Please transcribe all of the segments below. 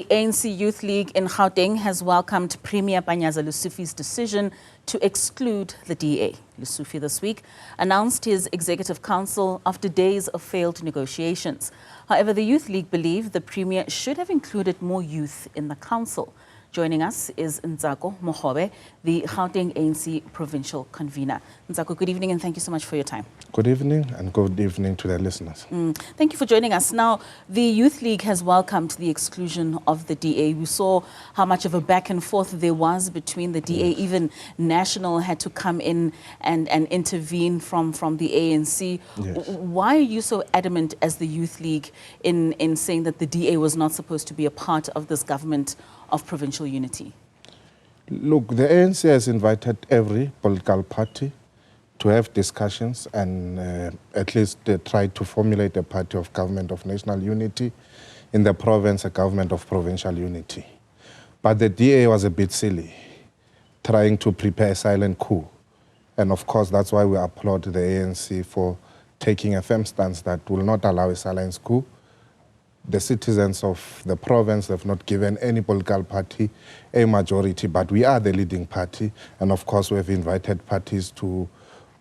The ANC Youth League in Gauteng has welcomed Premier Panyaza Lesufi's decision to exclude the DA. Lesufi this week announced his executive council after days of failed negotiations. However, the Youth League believe the Premier should have included more youth in the council. Joining us is Ntsako Mogobe, the Gauteng ANC Provincial convener. Ntsako, good evening and thank you so much for your time. Good evening and good evening to the listeners. Thank you for joining us. Now, the Youth League has welcomed the exclusion of the DA. We saw how much of a back and forth there was between the DA. Yes. Even National had to come in and intervene from the ANC. Yes. Why are you so adamant as the Youth League in saying that the DA was not supposed to be a part of this government of provincial unity? Look, the ANC has invited every political party to have discussions and at least try to formulate a party of government of national unity, in the province a government of provincial unity. But the DA was a bit silly, trying to prepare a silent coup. And of course, that's why we applaud the ANC for taking a firm stance that will not allow a silent coup. The citizens of the province have not given any political party a majority, but we are the leading party. And of course, we have invited parties to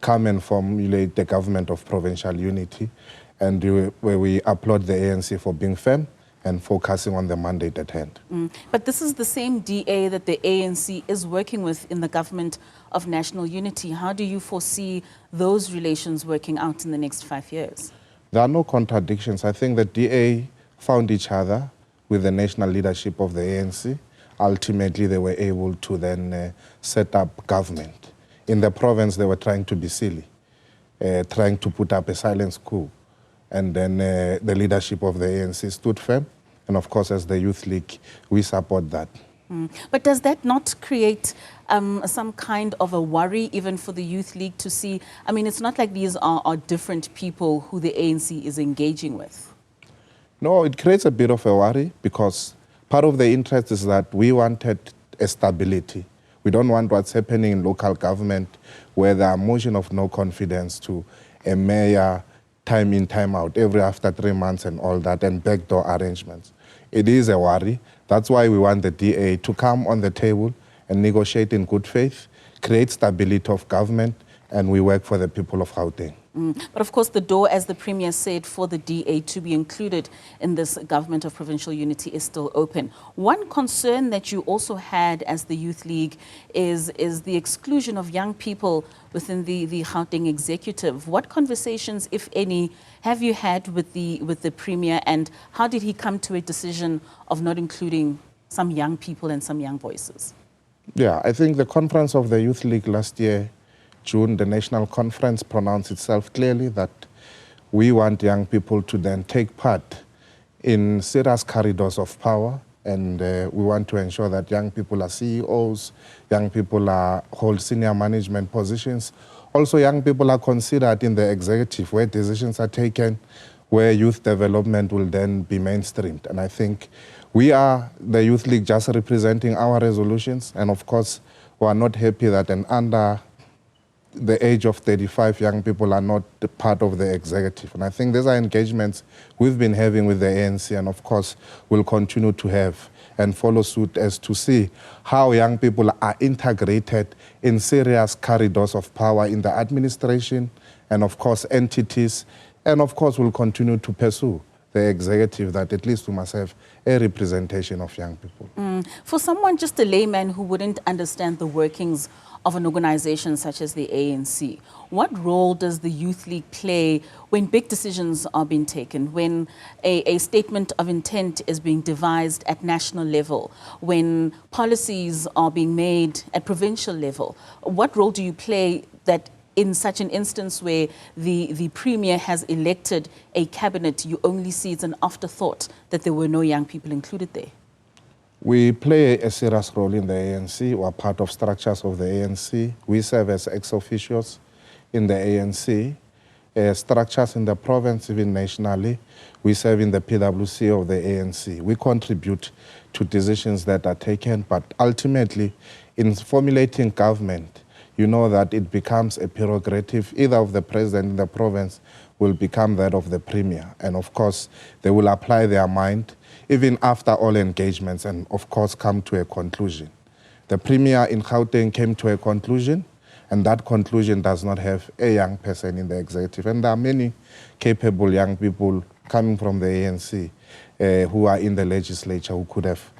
come and formulate the government of provincial unity. And we applaud the ANC for being firm and focusing on the mandate at hand. But this is the same DA that the ANC is working with in the government of national unity. How do you foresee those relations working out in the next 5 years? There are no contradictions. I think the DA found each other with the national leadership of the ANC. Ultimately, they were able to then set up government. In the province, they were trying to be silly, trying to put up a silent coup. And then the leadership of the ANC stood firm. And of course, as the Youth League, we support that. But does that not create some kind of a worry even for the Youth League to see? I mean, it's not like these are different people who the ANC is engaging with. No, it creates a bit of a worry because part of the interest is that we wanted a stability. We don't want what's happening in local government where there are motion of no confidence to a mayor, time in, time out, every after 3 months and all that, and backdoor arrangements. It is a worry. That's why we want the DA to come on the table and negotiate in good faith, create stability of government, and we work for the people of Gauteng. But of course, the door, as the Premier said, for the DA to be included in this government of provincial unity is still open. One concern that you also had as the Youth League is the exclusion of young people within the Gauteng executive. What conversations, if any, have you had with the Premier, and how did he come to a decision of not including some young people and some young voices? Yeah, I think the conference of the Youth League last year, June, the national conference pronounced itself clearly that we want young people to then take part in serious corridors of power, and we want to ensure that young people are CEOs, young people hold senior management positions. Also, young people are considered in the executive where decisions are taken, where youth development will then be mainstreamed. And I think we are, the Youth League, just representing our resolutions, and of course, we are not happy that under the age of 35 young people are not part of the executive. And I think these are engagements we've been having with the ANC, and of course we'll continue to have and follow suit as to see how young people are integrated in serious corridors of power in the administration and of course entities. And of course we'll continue to pursue the executive that at least we must have a representation of young people. For someone, just a layman who wouldn't understand the workings of an organization such as the ANC, what role does the Youth League play when big decisions are being taken, when a statement of intent is being devised at national level, when policies are being made at provincial level? What role do you play that in such an instance where the Premier has elected a cabinet, you only see it's an afterthought that there were no young people included there? We play a serious role in the ANC. We are part of structures of the ANC. We serve as ex-officials in the ANC. Structures in the province, even nationally. We serve in the PwC of the ANC. We contribute to decisions that are taken, but ultimately, in formulating government, you know that it becomes a prerogative either of the president in the province will become that of the Premier. And of course, they will apply their mind even after all engagements and, of course, come to a conclusion. The Premier in Gauteng came to a conclusion, and that conclusion does not have a young person in the executive. And there are many capable young people coming from the ANC who are in the legislature who could have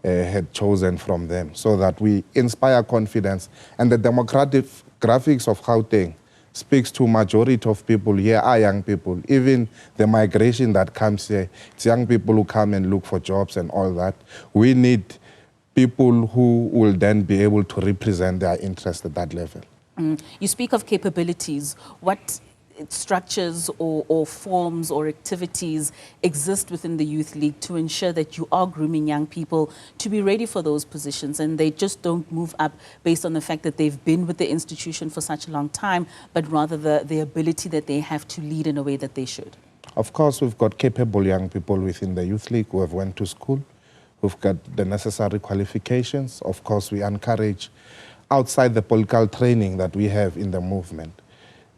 had chosen from them, so that we inspire confidence. And the democratic graphics of Gauteng speaks to majority of people here are young people. Even the migration that comes here, it's young people who come and look for jobs and all that. We need people who will then be able to represent their interests at that level. You speak of capabilities. What structures or forms or activities exist within the Youth League to ensure that you are grooming young people to be ready for those positions and they just don't move up based on the fact that they've been with the institution for such a long time, but rather the ability that they have to lead in a way that they should? Of course, we've got capable young people within the Youth League who have went to school. We've got the necessary qualifications. Of course, we encourage outside the political training that we have in the movement.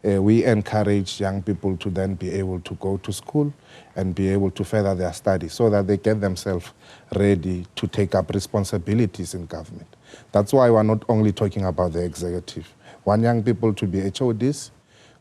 We encourage young people to then be able to go to school and be able to further their studies so that they get themselves ready to take up responsibilities in government. That's why we're not only talking about the executive. We want young people to be HODs,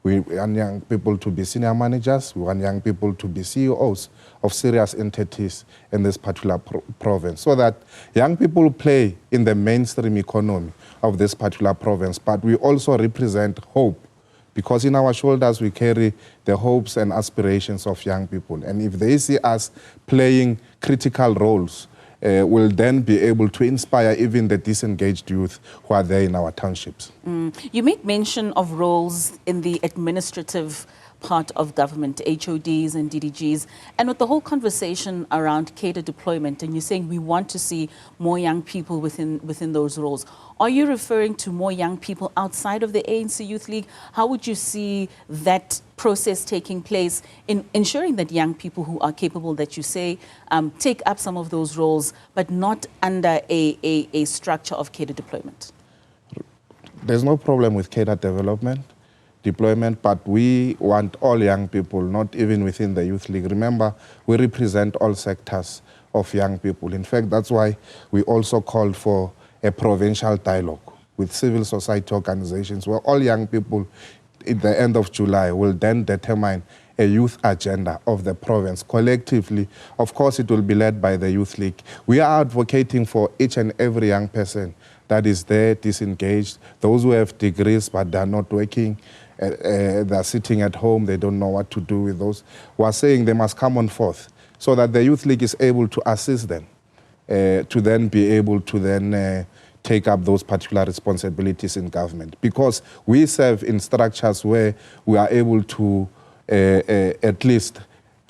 we want young people to be senior managers, we want young people to be CEOs of serious entities in this particular province, so that young people play in the mainstream economy of this particular province, but we also represent hope, because in our shoulders we carry the hopes and aspirations of young people. And if they see us playing critical roles, we'll then be able to inspire even the disengaged youth who are there in our townships. You made mention of roles in the administrative part of government, HODs and DDGs, and with the whole conversation around cadre deployment, and you're saying we want to see more young people within those roles. Are you referring to more young people outside of the ANC Youth League? How would you see that process taking place in ensuring that young people who are capable, that you say, take up some of those roles, but not under a structure of cadre deployment? There's no problem with cadre deployment, but we want all young people, not even within the Youth League. Remember, we represent all sectors of young people. In fact, that's why we also called for a provincial dialogue with civil society organizations where all young people at the end of July will then determine a youth agenda of the province collectively. Of course, it will be led by the Youth League. We are advocating for each and every young person that is there, disengaged, those who have degrees but they're not working, they're sitting at home, they don't know what to do with those. We're saying they must come on forth so that the Youth League is able to assist them to then be able to then take up those particular responsibilities in government. Because we serve in structures where we are able to at least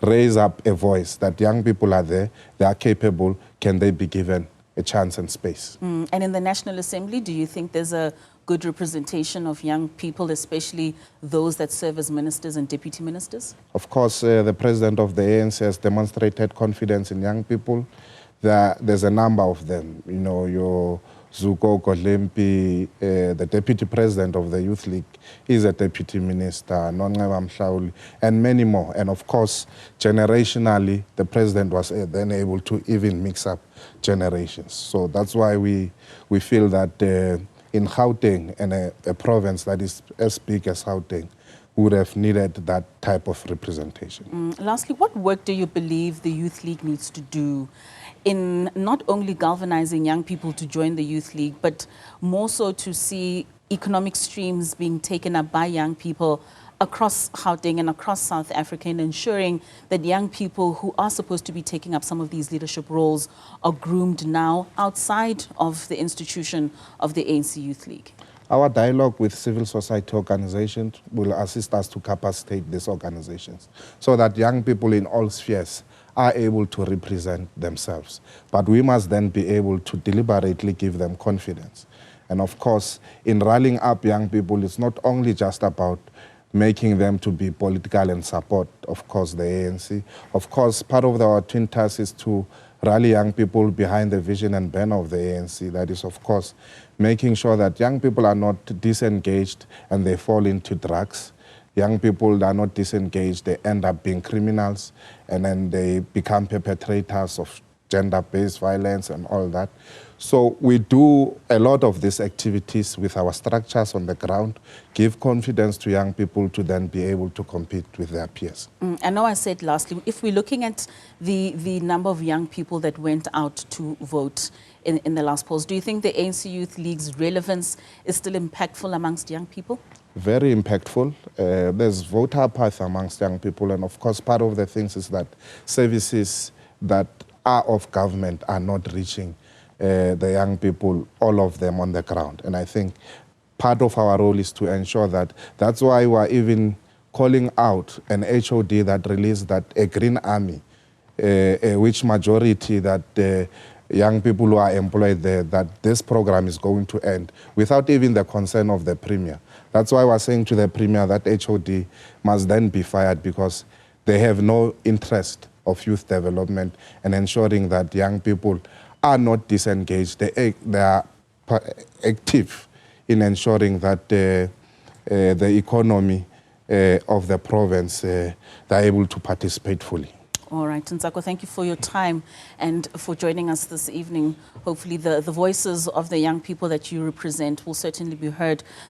raise up a voice that young people are there, they are capable, can they be given a chance and space. And in the National Assembly, do you think there's a good representation of young people, especially those that serve as ministers and deputy ministers? Of course, the president of the ANC has demonstrated confidence in young people. There's a number of them. You know, your Zuko Kolempi, the deputy president of the Youth League, is a deputy minister, Nonqeba Mhlauli, and many more. And of course, generationally, the president was then able to even mix up generations. So that's why we feel that in Gauteng, and a province that is as big as Gauteng, would have needed that type of representation. Lastly, what work do you believe the Youth League needs to do in not only galvanizing young people to join the Youth League, but more so to see economic streams being taken up by young people across Gauteng and across South Africa, and ensuring that young people who are supposed to be taking up some of these leadership roles are groomed now outside of the institution of the ANC Youth League? Our dialogue with civil society organizations will assist us to capacitate these organizations so that young people in all spheres are able to represent themselves. But we must then be able to deliberately give them confidence. And of course, in rallying up young people, it's not only just about making them to be political and support, of course, the ANC. Of course, part of our twin task is to rally young people behind the vision and banner of the ANC. That is, of course, making sure that young people are not disengaged and they fall into drugs. Young people that are not disengaged, they end up being criminals, and then they become perpetrators of gender-based violence and all that. So we do a lot of these activities with our structures on the ground, give confidence to young people to then be able to compete with their peers. I know I said lastly, if we're looking at the number of young people that went out to vote in the last polls, do you think the ANC Youth League's relevance is still impactful amongst young people? Very impactful. There's voter apathy amongst young people, and of course part of the things is that services that are of government are not reaching the young people, all of them on the ground. And I think part of our role is to ensure that. That's why we're even calling out an HOD that released that a green army, which majority that young people who are employed there, that this program is going to end without even the consent of the Premier. That's why we're saying to the Premier that HOD must then be fired, because they have no interest of youth development and ensuring that young people are not disengaged. They are active in ensuring that the economy of the province, they're able to participate fully. All right, Ntsako, thank you for your time and for joining us this evening. Hopefully the voices of the young people that you represent will certainly be heard.